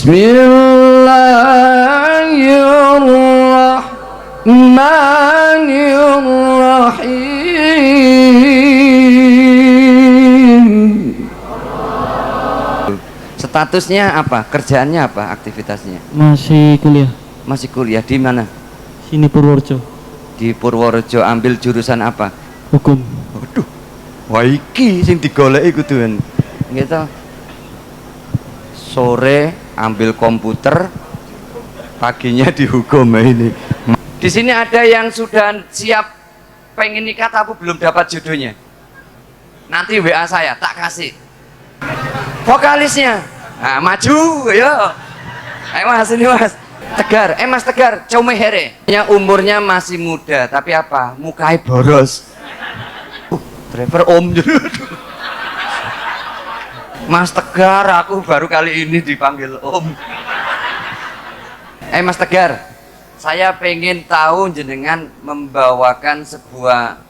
Bismillahirrahmanirrahim. Statusnya apa? Kerjaannya apa? Aktivitasnya? Masih kuliah. Masih kuliah di mana? Sini Purworejo. Di Purworejo. Ambil jurusan apa? Hukum. Waduh, wah iki sing digoleki kuduan. Gitu. Sore ambil komputer, paginya di hukum ini. Di sini ada yang sudah siap pengen nikah tapi belum dapat jodohnya. Nanti WA saya, tak kasih. Vokalisnya, nah, maju, yo. Ayo mas, ini mas. Tegar, Mas Tegar, Comehere. Umurnya masih muda, tapi apa? Mukanya boros. Driver om. Mas Tegar, aku baru kali ini dipanggil om. Mas Tegar, saya pengen tahu jenengan membawakan sebuah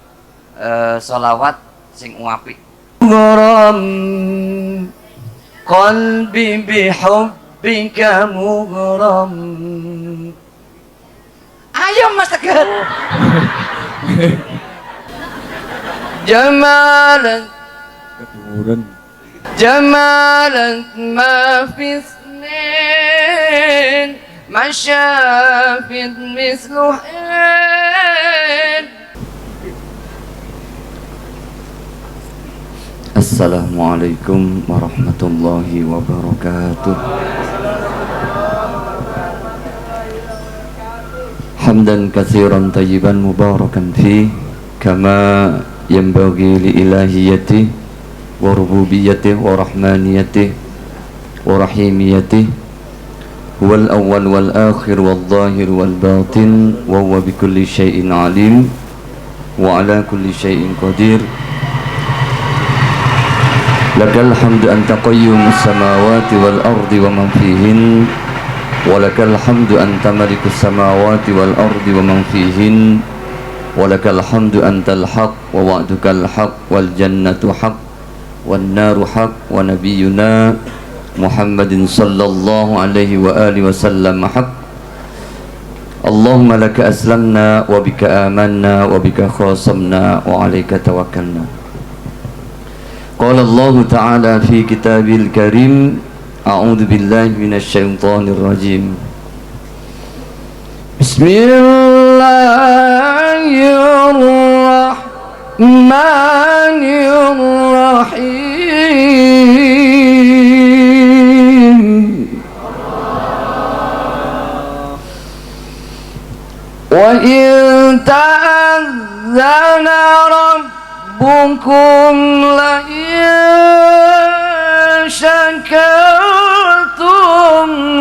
sholawat sing apik. Mughram qalbi bihubbika mughram. Ayo Mas Tegar. Jamalan keduren. Jamalan ma fi isnin ma syafid misluhin. Assalamualaikum warahmatullahi wabarakatuh. Hamdan katsiran tayyiban mubarakan fi kama yanbaghi li ilahiyati wa rububiyyati wa rahmaniyati wa rahimiyati huwal awwal wal akhir wal zahir wal batin wa huwa bikulli syai'in alim wa ala kulli syai'in qadir. Lakal hamdu anta qayyumus samawati wal ardi wa man fihin wa lakal hamdu anta malikus samawati wal ardi wa man fihin wa lakal hamdu antal haq wa wa'dukal haq wal jannatu haq wan naru haq wa nabiyyuna Muhammadin sallallahu alaihi wa alihi wasallam haq. Allahumma laka aslamna wa bika amanna wa bika khasamna wa alayka tawakkalna. Qala Allah Ta'ala fi kitabil karim, a'udzu billahi minasy syaithanir rajim. Bismillahirrahmanirrahim. Wa in ta'azzana rabbukum la in syakartum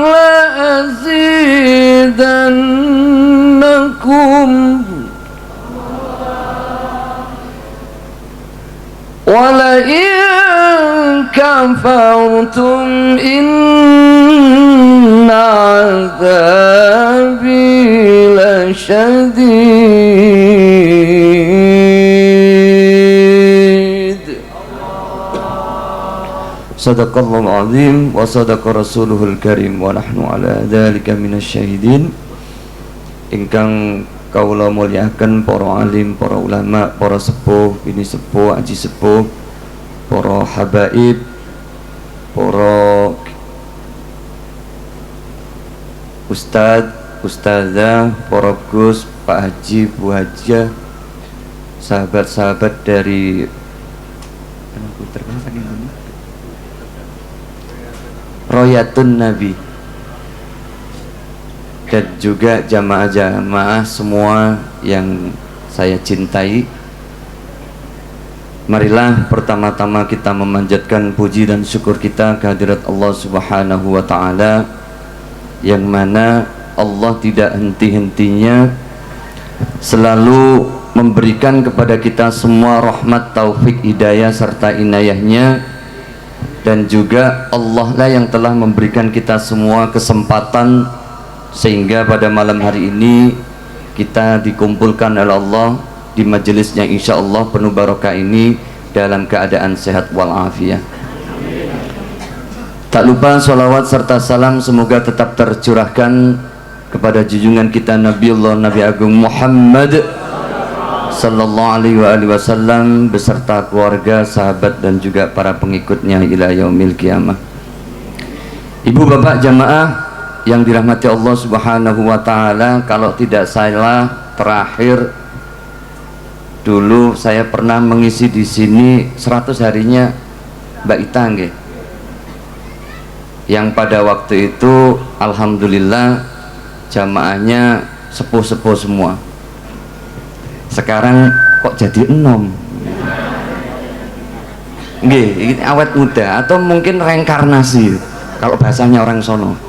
la azidannakum wa la in kafartum inna azabi lasyadid. Sadaqallahul azim wa sadaqa rasuluhul karim wa nahnu ala dzalika minasyahidin. Ingkang kaula muliakan para alim, para ulama, para sepuh, bini sepuh, aji sepuh, para habaib, para ustad, ustazah, para gus, Pak Haji, Bu Hajah, sahabat-sahabat dari Royatun Nabi, dan juga jamaah-jamaah semua yang saya cintai. Marilah pertama-tama kita memanjatkan puji dan syukur kita kehadirat Allah Subhanahu wa Ta'ala, yang mana Allah tidak henti-hentinya selalu memberikan kepada kita semua rahmat, taufik, hidayah serta inayahnya. Dan juga Allah lah yang telah memberikan kita semua kesempatan sehingga pada malam hari ini kita dikumpulkan oleh Allah di majelisnya insya Allah penuh barokah ini dalam keadaan sehat walafiat. Tak lupa sholawat serta salam semoga tetap tercurahkan kepada junjungan kita Nabiullah Nabi Agung Muhammad sallallahu alaihi wasallam beserta keluarga, sahabat dan juga para pengikutnya ila yaumil qiyamah. Ibu bapak jamaah yang dirahmati Allah Subhanahu wa taala, kalau tidak salah terakhir dulu saya pernah mengisi di sini 100 harinya Mbak Ita nggih. Yang pada waktu itu alhamdulillah jamaahnya sepuh-sepuh semua. Sekarang kok jadi 6? Nggih, ini awet muda atau mungkin reinkarnasi kalau bahasanya orang sono.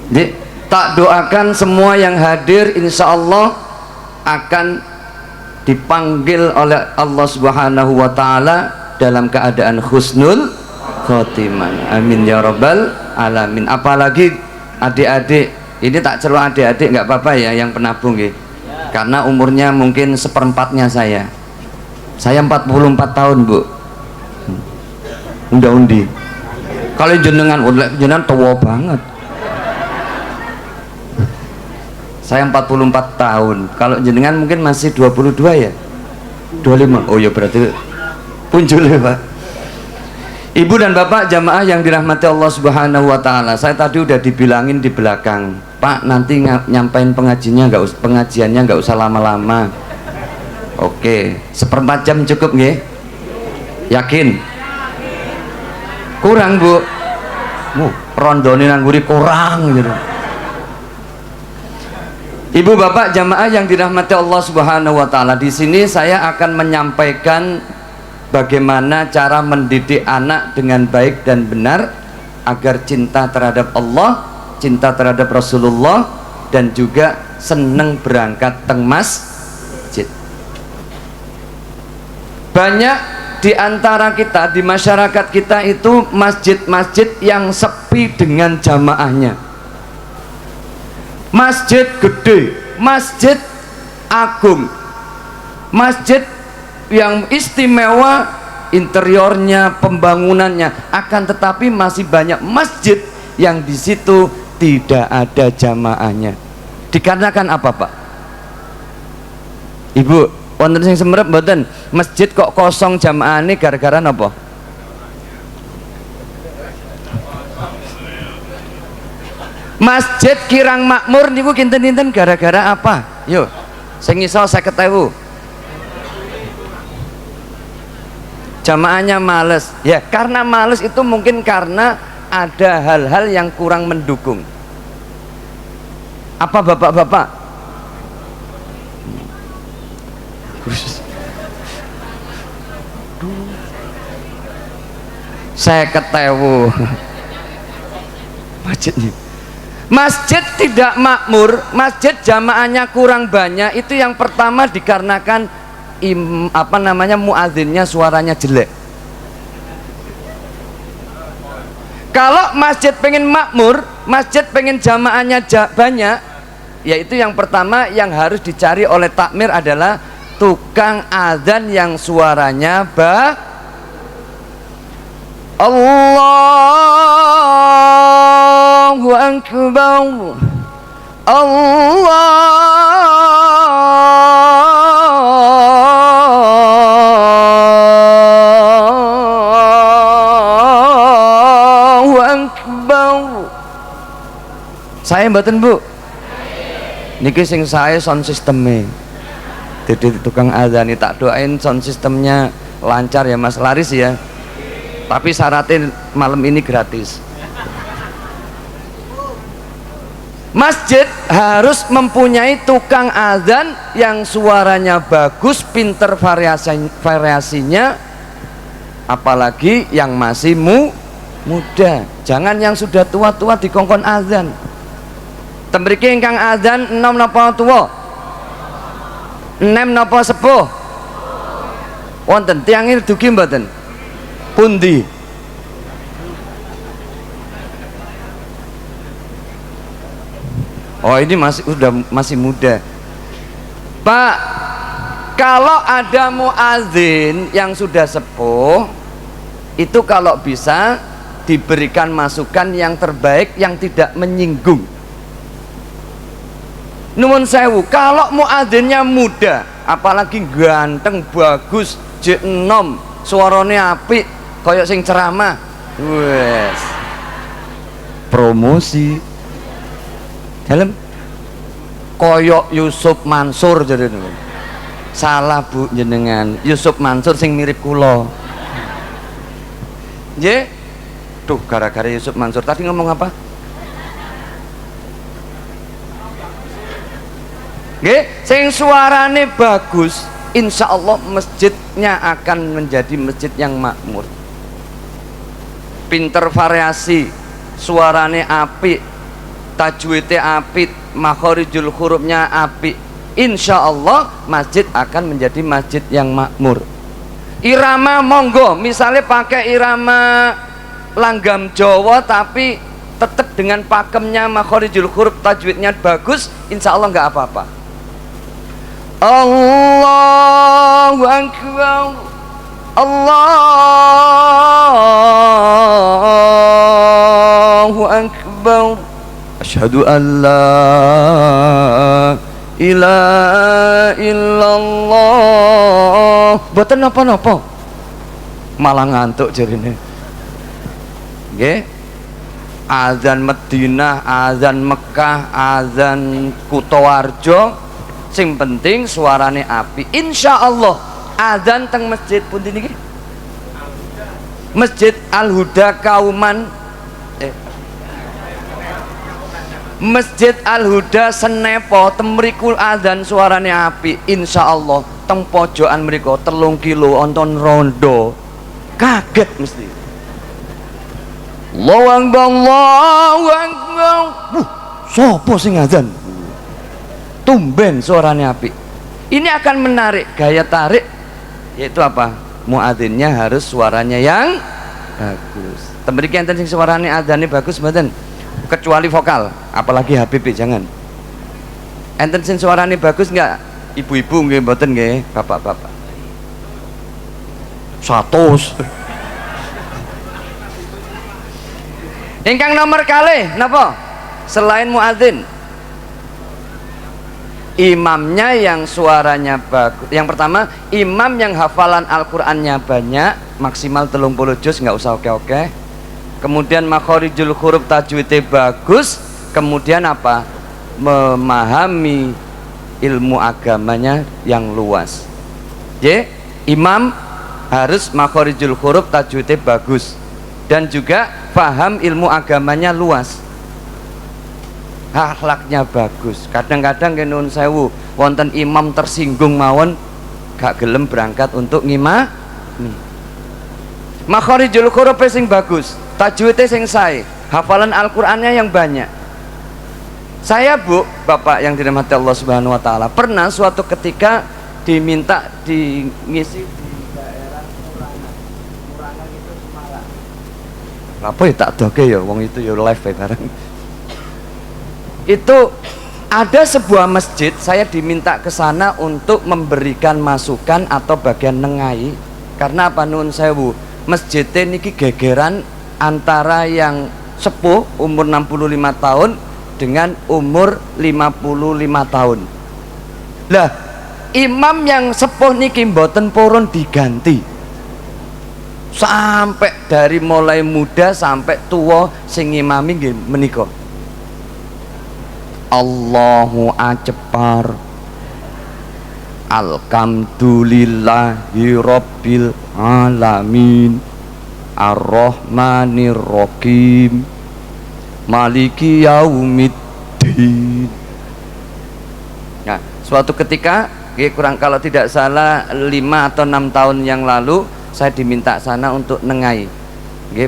Jadi tak doakan semua yang hadir insya Allah akan dipanggil oleh Allah Subhanahu wa taala dalam keadaan husnul khotimah. Amin ya rabbal alamin. Apalagi adik-adik, ini tak celuh adik-adik nggak apa-apa ya yang penabung ya. Karena umurnya mungkin seperempatnya saya 44 tahun bu. Undi kalau jenengan tua banget. Saya 44 tahun, kalau jenengan mungkin masih 22 ya, 25. Oh ya berarti punjul ya pak. Ibu dan bapak jamaah yang dirahmati Allah Subhanahu wa taala, saya tadi udah dibilangin di belakang, Pak nanti nyampain pengajiannya nggak usah lama-lama. Oke, seperempat jam cukup nggih? Yakin? Kurang bu? Rondone nangguri kurang gitu. Ibu bapak jamaah yang dirahmati Allah Subhanahu wa taala, di sini saya akan menyampaikan bagaimana cara mendidik anak dengan baik dan benar agar cinta terhadap Allah, cinta terhadap Rasulullah, dan juga seneng berangkat teng masjid. Banyak di antara kita, di masyarakat kita itu masjid-masjid yang sepi dengan jamaahnya. Masjid gede, masjid agung, masjid yang istimewa interiornya, pembangunannya, akan tetapi masih banyak masjid yang di situ tidak ada jamaahnya. Dikarenakan apa pak? Ibu, wonten sing semerep mboten? Masjid kok kosong jamaahane gara-gara napa? Masjid kirang makmur niku kinten-kinten gara-gara apa? Yo, sing iso 50.000. Jamaahnya males ya, karena males itu mungkin karena ada hal-hal yang kurang mendukung. Apa bapak-bapak? Saya ketewu masjidnya. Masjid tidak makmur, masjid jamaahnya kurang banyak, itu yang pertama dikarenakan muadzinnya suaranya jelek. Kalau masjid pengen makmur, masjid pengen jamaahnya banyak, yaitu yang pertama yang harus dicari oleh takmir adalah tukang adzan yang suaranya Allahu Akbar, Allahu Akbar. Saya mboten bu, niki sing saya sound systemnya, jadi tukang adzan tak doain sound systemnya lancar ya Mas Laris ya. Tapi syaratnya malam ini gratis. Masjid harus mempunyai tukang adzan yang suaranya bagus, pinter variasinya, apalagi yang masih muda. Jangan yang sudah tua-tua dikongkon adzan. Tembriki ingkang adzan enom napa tua? Enem napa sepuh? Wonten tiyang dugi mboten? Pundi? Oh ini masih muda. Pak, kalau ada muadzin yang sudah sepuh, itu kalau bisa diberikan masukan yang terbaik yang tidak menyinggung. Nuwun sewu, kalau muadzinnya muda, apalagi ganteng, bagus, jek enom, suarane apik, koyok sing ceramah, wes promosi dalam koyok Yusuf Mansur jadi salah bu jenengan, Yusuf Mansur sing mirip kulo. Ye, tuh gara-gara Yusuf Mansur tadi ngomong apa? Ye, sing suarane bagus, insya Allah masjidnya akan menjadi masjid yang makmur. Pinter variasi, suarane apik, tajwidnya apik, makhorijul hurufnya apik, insya Allah masjid akan menjadi masjid yang makmur. Irama monggo, misalnya pakai irama langgam Jawa tapi tetap dengan pakemnya makhorijul huruf, tajwidnya bagus, insya Allah nggak apa-apa. Allahu Akbar, Allahu Akbar, asyhadu an la ilaha illallah. Boten napa-napa, malah ngantuk jarine. Nggih, azan Madinah, azan Mekah, azan Kutoarjo, sing penting suarane api. Insya Allah azan teng masjid pundi niki? Masjid Al-Huda Kauman, Masjid Al-Huda Senepo, temrikul azan suarane api. Insya Allah teng pojokan mriko 3 kilo onton rondo kaget mesti. Allahu Akbar, Allahu Akbar. Sopo sing azan? Tumben suaranya api. Ini akan menarik, gaya tarik, yaitu apa? Muadzinnya harus suaranya yang bagus. Temriki enten sing suaranya adzane bagus mboten? Kecuali vokal, apalagi HBB jangan. Enten sing suaranya bagus enggak? Ibu-ibu nggih mboten nggih, bapak-bapak. 100. Ingkang nomor kalih napa? Selain muadzin, imamnya yang suaranya bagus. Yang pertama, imam yang hafalan Al-Qur'annya banyak, maksimal 30 juz, nggak usah oke-oke. Kemudian makhorijul huruf, tajwidnya bagus. Kemudian apa? Memahami ilmu agamanya yang luas. Jadi imam harus makhorijul huruf, tajwidnya bagus, dan juga paham ilmu agamanya luas, akhlaknya bagus. Kadang-kadang nuwun sewu wonten imam tersinggung mawon gak gelem berangkat untuk ngimami. Makhorijul huruf sing bagus, tajwidnya sing sae, hafalan Al-Qur'annya yang banyak. Saya bu, bapak yang dirahmati Allah Subhanahu Wa Taala, pernah suatu ketika diminta ngisi di daerah Murangan itu Semarang. Apa ya tak doge ya, wong itu ya live bareng. Itu ada sebuah masjid, saya diminta ke sana untuk memberikan masukan atau bagian nengai. Karena apa nun sewu, masjidnya niki gegeran antara yang sepuh umur 65 tahun dengan umur 55 tahun. Lah, imam yang sepuh niki mboten purun diganti. Sampai dari mulai muda sampai tua sing ngimami nggih menika. Allahu Akbar, Alhamdulillahi Rabbil Alamin, Ar-Rahmanir Rahim, Maliki Yaumiddin. Nah, suatu ketika, kurang kalau tidak salah 5 atau 6 tahun yang lalu, saya diminta sana untuk nengai,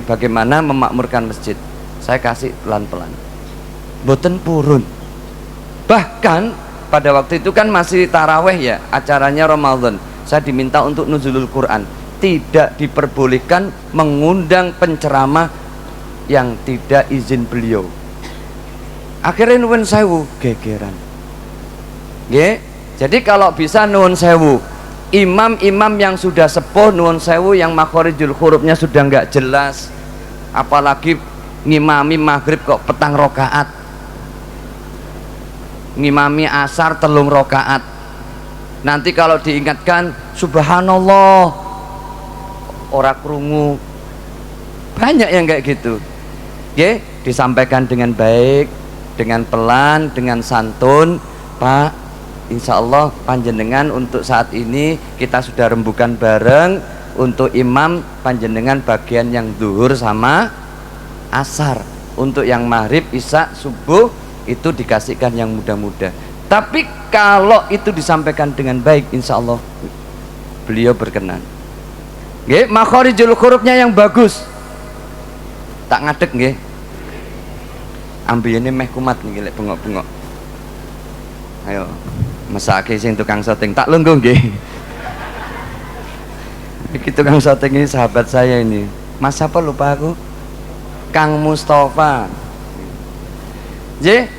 bagaimana memakmurkan masjid. Saya kasih pelan-pelan, boten purun. Bahkan pada waktu itu kan masih taraweh ya, acaranya Ramadan. Saya diminta untuk nuzulul Quran. Tidak diperbolehkan mengundang penceramah yang tidak izin beliau. Akhirnya nuwun sewu gegeran. Nggih. Jadi kalau bisa nuwun sewu, imam-imam yang sudah sepuh nuwun sewu, yang makhorijul hurufnya sudah nggak jelas, apalagi ngimami maghrib kok petang rokaat, ngimami asar 3 rokaat. Nanti kalau diingatkan subhanallah ora krungu. Banyak yang kayak gitu. Oke, disampaikan dengan baik, dengan pelan, dengan santun. Pak, insya Allah panjenengan untuk saat ini kita sudah rembukan bareng. Untuk imam panjenengan bagian yang zuhur sama asar. Untuk yang maghrib, isya, subuh itu dikasihkan yang mudah-mudah. Tapi kalau itu disampaikan dengan baik, insya Allah beliau berkenan. Nggih, makhorijul hurufnya yang bagus. Tak ngadeg nggih. Ambiyene meh kumat nggih lek bengok-bengok. Ayo, mesake sing tukang syuting tak lungguh nggih. Iki tukang syuting ini sahabat saya ini. Mas apa lupa aku? Kang Mustafa. Nggih.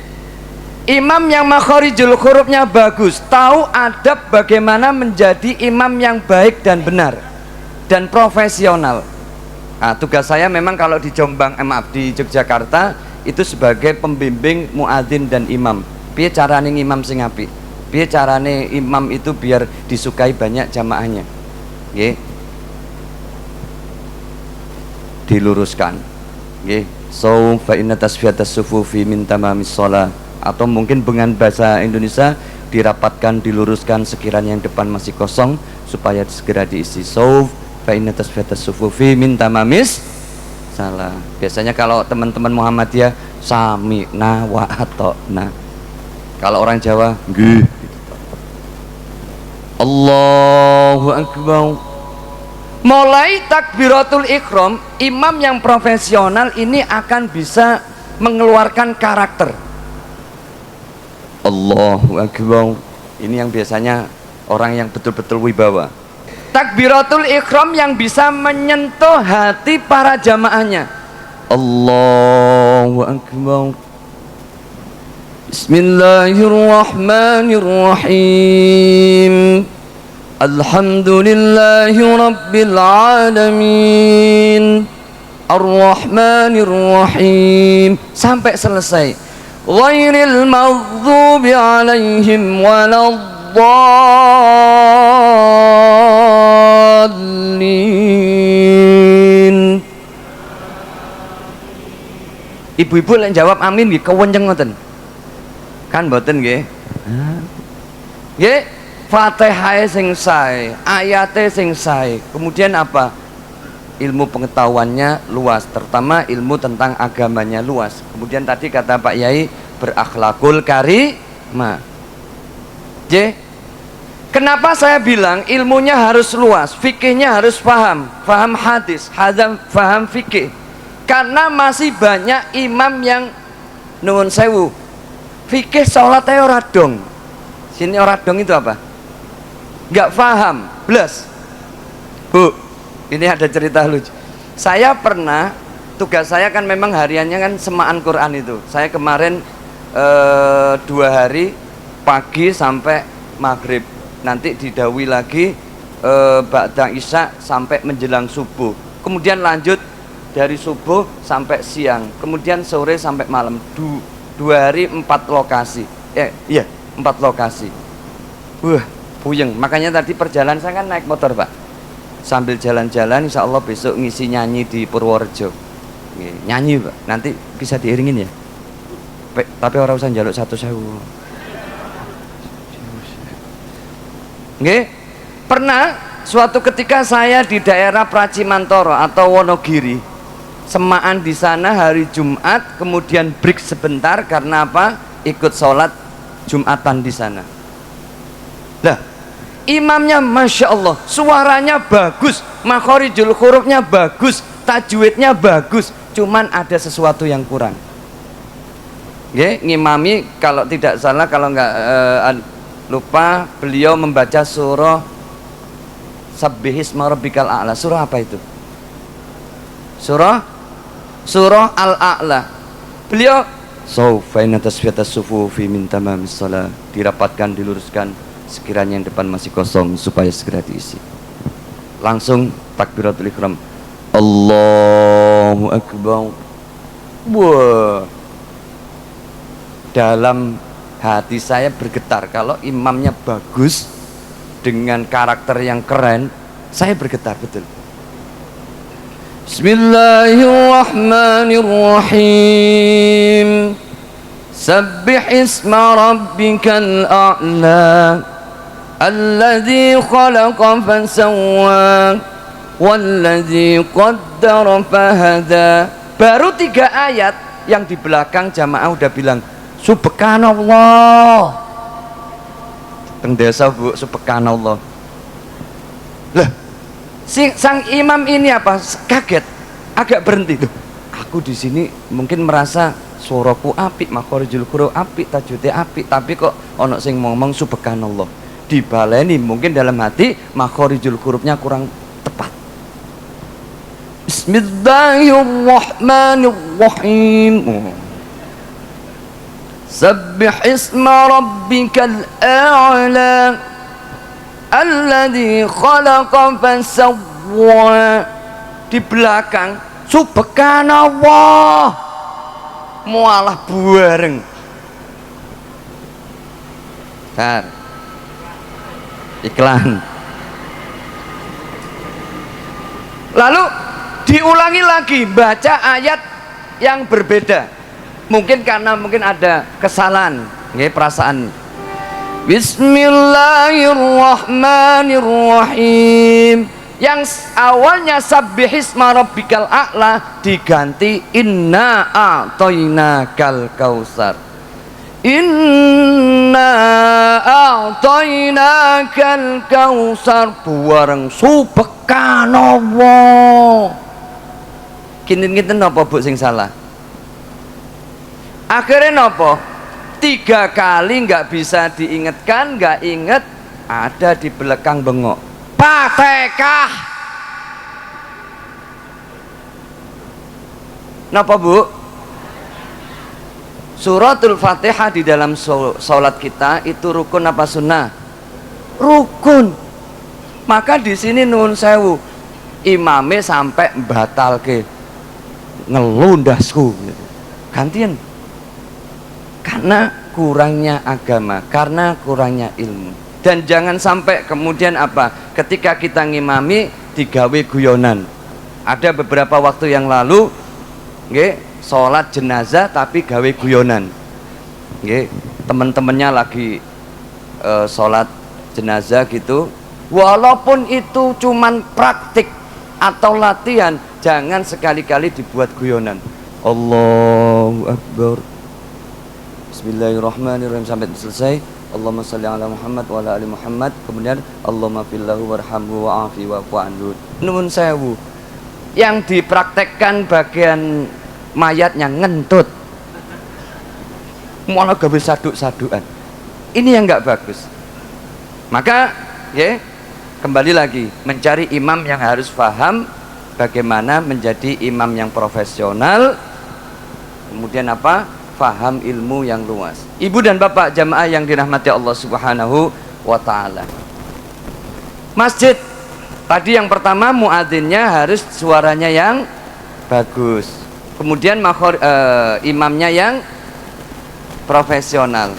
Imam yang makhorijul hurufnya bagus, tahu adab bagaimana menjadi imam yang baik dan benar dan profesional. Nah, tugas saya memang kalau di Jombang, di Yogyakarta itu sebagai pembimbing muadzin dan imam. Piye carane imam sing apik? Piye carane imam itu biar disukai banyak jamaahnya? Nggih. Diluruskan. Nggih. So fa inna tasfiyatas sufufi min tamamis shalah. Atau mungkin dengan bahasa Indonesia dirapatkan, diluruskan sekiranya yang depan masih kosong supaya segera diisi. Sauf fa inna tasfiyatas sufufi min tamamis salah. Biasanya kalau teman-teman Muhammadiyah sami'na wa ata'na. Kalau orang Jawa nggih. Allahu akbar. Mulai takbiratul ihram, imam yang profesional ini akan bisa mengeluarkan karakter. Allahu akbar. Ini yang biasanya orang yang betul-betul wibawa. Takbiratul ihram yang bisa menyentuh hati para jamaahnya. Allahu akbar. Bismillahirrahmanirrahim. Alhamdulillahi rabbil alamin. Ar-Rahmanir-Rahim sampai selesai. Ghairil maghdubi alaihim waladdallin. Ibu-ibu yang jawab amin nggih kewenceng ngoten. Kan mboten nggih? Nggih, Fatihah sing sae, ayate sing sae. Kemudian apa? Ilmu pengetahuannya luas, terutama ilmu tentang agamanya luas. Kemudian tadi kata Pak Yai berakhlakul karimah. J. Kenapa saya bilang ilmunya harus luas, fikihnya harus paham hadis, paham fikih. Karena masih banyak imam yang nuwun sewu, fikih sholatnya ora dong. Sini ora dong itu apa? Nggak paham, blas. Bu, ini ada cerita lucu. Saya pernah, tugas saya kan memang hariannya kan semaan Quran itu. Saya kemarin 2 hari pagi sampai maghrib. Nanti didawi lagi ba'da isya sampai menjelang subuh. Kemudian lanjut dari subuh sampai siang. Kemudian sore sampai malam. 2 hari 4 lokasi. Iya, 4 lokasi. Puyeng. Makanya tadi perjalanan saya kan naik motor, Pak. Sambil jalan-jalan insya Allah besok ngisi nyanyi di Purworejo. Nyanyi Pak, nanti bisa diiringin ya. Tapi orang usah njaluk 1.000. Nggih. Pernah suatu ketika saya di daerah Pracimantoro atau Wonogiri, semaan di sana hari Jumat, kemudian break sebentar karena apa? Ikut sholat Jumatan di sana. Lah, imamnya Masya Allah, suaranya bagus, makhorijul hurufnya bagus, tajwidnya bagus, cuman ada sesuatu yang kurang. Nggih, ngimami kalau tidak salah, kalau nggak lupa, beliau membaca surah Sabbihisma rabbikal a'la. Surah apa itu? Surah Al-A'la. Beliau saufa inna tasfiyatas sufufi min tamamis shalah, dirapatkan, diluruskan sekiranya yang depan masih kosong supaya segera diisi. Langsung takbiratul ihram. Allah Allahu Akbar. Wah, dalam hati saya bergetar. Kalau imamnya bagus dengan karakter yang keren, saya bergetar betul. Bismillahirrahmanirrahim. Sabbih isma rabbikal a'la alladzi khalaqa fasawwa walladzi qaddara fahada. Baru 3 ayat yang di belakang jamaah udah bilang subhanallah. Teng desa Bu, subhanallah. Lah, sang imam ini apa? Kaget, agak berhenti tuh. Aku di sini mungkin merasa suaraku apik, makhorijul huruf apik, tajwidnya apik, tapi kok ono sing ngomong subhanallah. Dibaleni mungkin dalam hati makhorijul hurufnya kurang tepat. Bismillahirrahmanirrahim. Sabbih isma rabbikal a'la alladzi khalaqa fasawwa. Di belakang subhanallah, mualah bareng. Bentar, iklan. Lalu diulangi lagi, baca ayat yang berbeda. Mungkin karena ada kesalahan, perasaan. Bismillahirrahmanirrahim. Yang awalnya sabbihisma rabbikal a'la diganti inna a'tainakal kausar. Inna a'tainakal kausar. Buareng subhanallah. Kinten-kinten apa Bu sing salah? Akhirnya nopo? 3 kali nggak bisa diingatkan, nggak inget, ada di belakang bengok. Fatihah. Napa Bu? Suratul Fatihah di dalam sholat kita itu rukun apa sunnah? Rukun. Maka di sini nuwun sewu, imame sampai batalke ngelundasku. Gantian. Karena kurangnya agama, karena kurangnya ilmu. Dan jangan sampai kemudian apa? Ketika kita ngimami digawe guyonan. Ada beberapa waktu yang lalu sholat jenazah tapi gawe guyonan. Teman-temannya lagi sholat jenazah gitu. Walaupun itu cuman praktik atau latihan, jangan sekali-kali dibuat guyonan. Allahu Akbar. Bismillahirrahmanirrahim sampai selesai. Allahumma shalli ala Muhammad wa ala ali Muhammad. Kemudian Allahumma fillahu warhamhu wa'afi wa'fu anhu. Nuwun sewu. Yang dipraktekkan bagian mayatnya ngentut. Malah gawe saduk-sadukan. Ini yang enggak bagus. Maka kembali lagi mencari imam yang harus paham bagaimana menjadi imam yang profesional. Kemudian apa? Faham ilmu yang luas. Ibu dan bapak jamaah yang dirahmati Allah Subhanahu wa ta'ala. Masjid tadi yang pertama muadzinnya harus suaranya yang bagus. Kemudian imamnya yang profesional,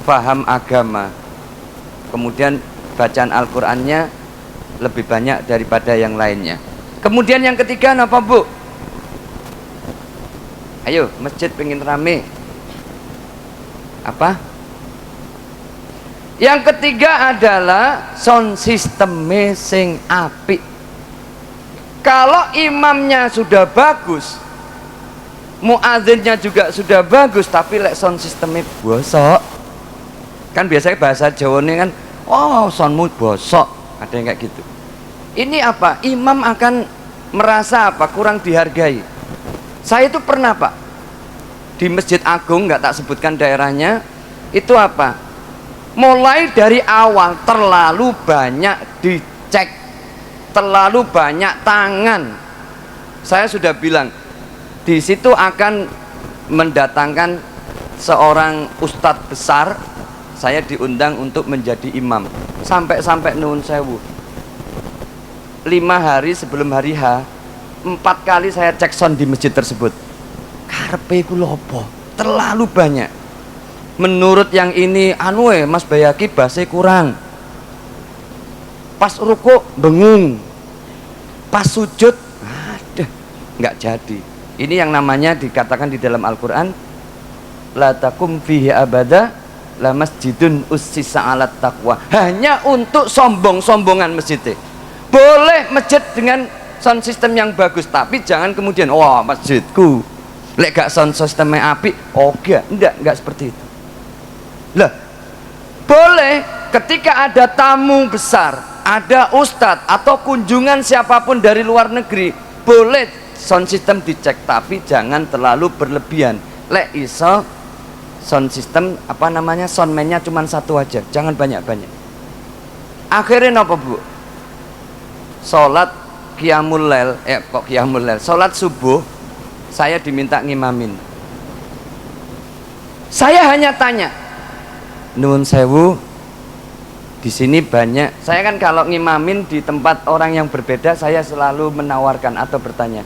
paham agama. Kemudian bacaan Al-Qur'annya lebih banyak daripada yang lainnya. Kemudian yang ketiga apa Bu? Ayo, masjid pengen rame. Apa? Yang ketiga adalah sound system sing apik. Kalau imamnya sudah bagus, muadzinnya juga sudah bagus, tapi lek sound systemnya bosok. Kan biasanya bahasa Jawa ini kan, oh soundmu bosok, ada yang kayak gitu. Ini apa? Imam akan merasa apa? Kurang dihargai. Saya itu pernah Pak di Masjid Agung, nggak tak sebutkan daerahnya, itu apa? Mulai dari awal terlalu banyak dicek, terlalu banyak tangan. Saya sudah bilang di situ akan mendatangkan seorang ustadz besar. Saya diundang untuk menjadi imam. Sampai nuwun sewu, 5 hari sebelum hari H 4 kali saya cek sound di masjid tersebut. Karepe iku lho apa? Terlalu banyak. Menurut yang ini Mas Bayaki bahasa kurang. Pas ruku bengung. Pas sujud aduh, nggak jadi. Ini yang namanya dikatakan di dalam Al-Qur'an, la takum fihi abada la masjidun ussisa 'alat taqwa. Hanya untuk sombong-sombongan masjidnya. Boleh masjid dengan sound system yang bagus, tapi jangan kemudian wah masjidku lek gak sound systemnya apik, enggak seperti itu. Lah, boleh ketika ada tamu besar, ada ustadz atau kunjungan siapapun dari luar negeri, boleh sound system dicek, tapi jangan terlalu berlebihan. Lek iso sound system soundman-nya cuma satu aja, jangan banyak-banyak. Akhirnya apa Bu? Sholat qiyamul lail, sholat subuh saya diminta ngimamin. Saya hanya tanya, nuwun sewu, di sini banyak. Saya kan kalau ngimamin di tempat orang yang berbeda, saya selalu menawarkan atau bertanya,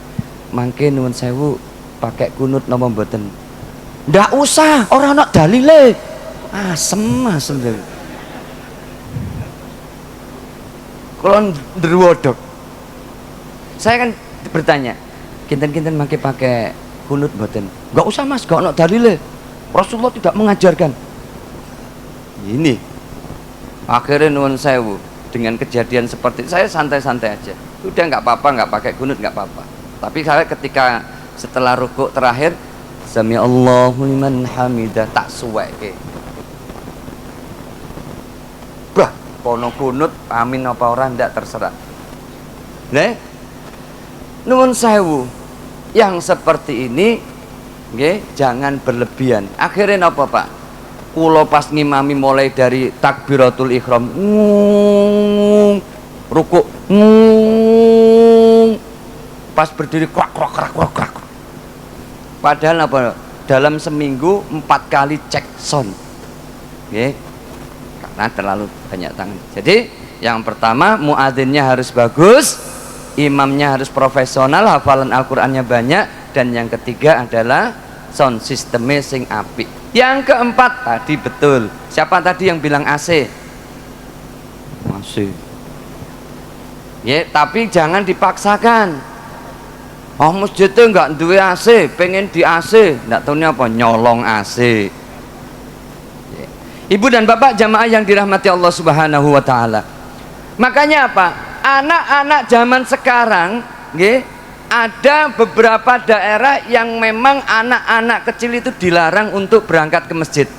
mangke nuwun sewu pakai kunut napa mboten? Ndak usah, orang nak dalile. Asem. Kulon ndruwodok. Saya kan bertanya, kinten-kinten mangke pakai kunut mboten? Enggak usah Mas, enggak ono dalile. Rasulullah tidak mengajarkan. Ini akhirnya nuwun sewu, dengan kejadian seperti saya santai-santai aja. Udah nggak apa-apa, nggak pakai kunut nggak apa-apa. Tapi saya ketika setelah rukuk terakhir, sami Allahu liman hamidah, tak suweke. Bah, kono kunut amin apa orang ndak terserah. Nih, nuwun sewu, yang seperti ini nggih, jangan berlebihan. Akhirnya apa Pak? Kulo pas ngimami mulai dari takbiratul ihram, rukuk, pas berdiri krak. Padahal apa? Dalam seminggu 4 kali cek sound, okay? Karena terlalu banyak tangan. Jadi yang pertama muadzinnya harus bagus, imamnya harus profesional, hafalan Al-Qur'annya banyak, dan yang ketiga adalah sound sistemnya sing apik. Yang keempat tadi betul. Siapa tadi yang bilang AC? AC. Ya, tapi jangan dipaksakan. Oh masjidnya enggak duwe AC, pengen di AC, enggak tahu apa nyolong AC. Ya. Ibu dan bapak jamaah yang dirahmati Allah Subhanahu wa taala. Makanya apa? Anak-anak zaman sekarang, nggih, ada beberapa daerah yang memang anak-anak kecil itu dilarang untuk berangkat ke masjid.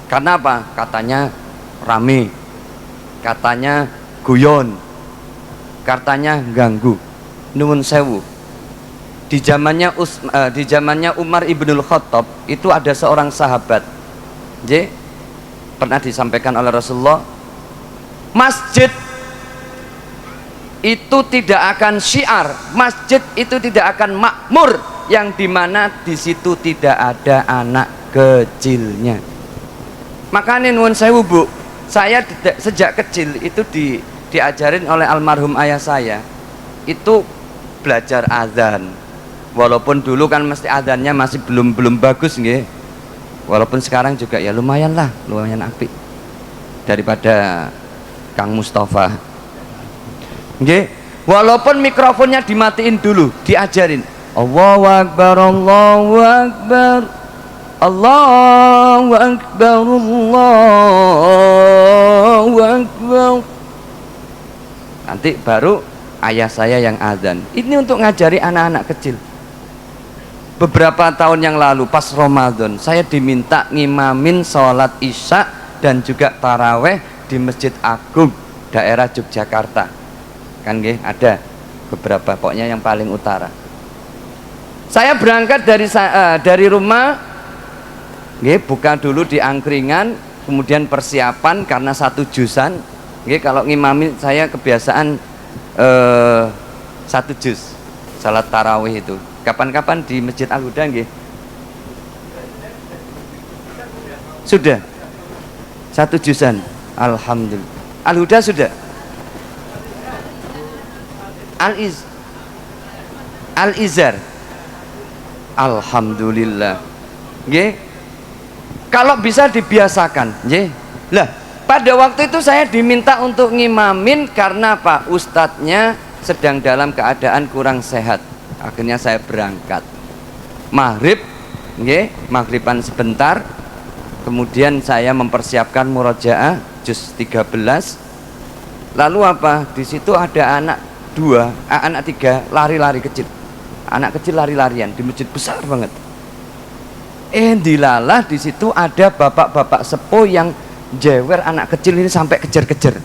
Karena apa? Katanya rame, katanya guyon, katanya ganggu. Nuwun sewu. Di zamannya Umar ibnul Khattab itu ada seorang sahabat, pernah disampaikan oleh Rasulullah, masjid itu tidak akan syiar, masjid itu tidak akan makmur yang dimana di situ tidak ada anak kecilnya. Makanya nuwun sewu Bu, saya sejak kecil itu diajarin oleh almarhum ayah saya itu belajar azan. Walaupun dulu kan mesti azannya masih belum bagus nggih. Walaupun sekarang juga ya lumayan apik daripada Kang Mustafa. Nggih, walaupun mikrofonnya dimatiin dulu, diajarin. Allahu Akbar, Allahu Akbar, Allahu Akbar, Allahu Akbar. Nanti baru ayah saya yang azan. Ini untuk ngajari anak-anak kecil. Beberapa tahun yang lalu pas Ramadan, saya diminta ngimamin sholat isya dan juga taraweh di Masjid Agung daerah Yogyakarta. Kan nggih, ada beberapa, pokoknya yang paling utara. Saya berangkat dari rumah, nggih, buka dulu di angkringan, kemudian persiapan karena 1 jusan, nggih, kalau ngimamin saya kebiasaan 1 juz salat tarawih itu. Kapan-kapan di Masjid Al-Huda nggih? Sudah 1 juzan, alhamdulillah. Al-Huda sudah. Al-Iz Al-izar. Alhamdulillah. Nggih. Kalau bisa dibiasakan, nggih. Lah, pada waktu itu saya diminta untuk ngimamin karena Pak ustadznya sedang dalam keadaan kurang sehat. Akhirnya saya berangkat. Maghrib, nggih, maghriban sebentar. Kemudian saya mempersiapkan murojaah juz 13. Lalu apa? Di situ ada anak 3 lari-lari kecil. Anak kecil lari-larian di masjid besar banget. Dilalah di situ ada bapak-bapak sepuh yang jewer anak kecil ini sampai kejar-kejar.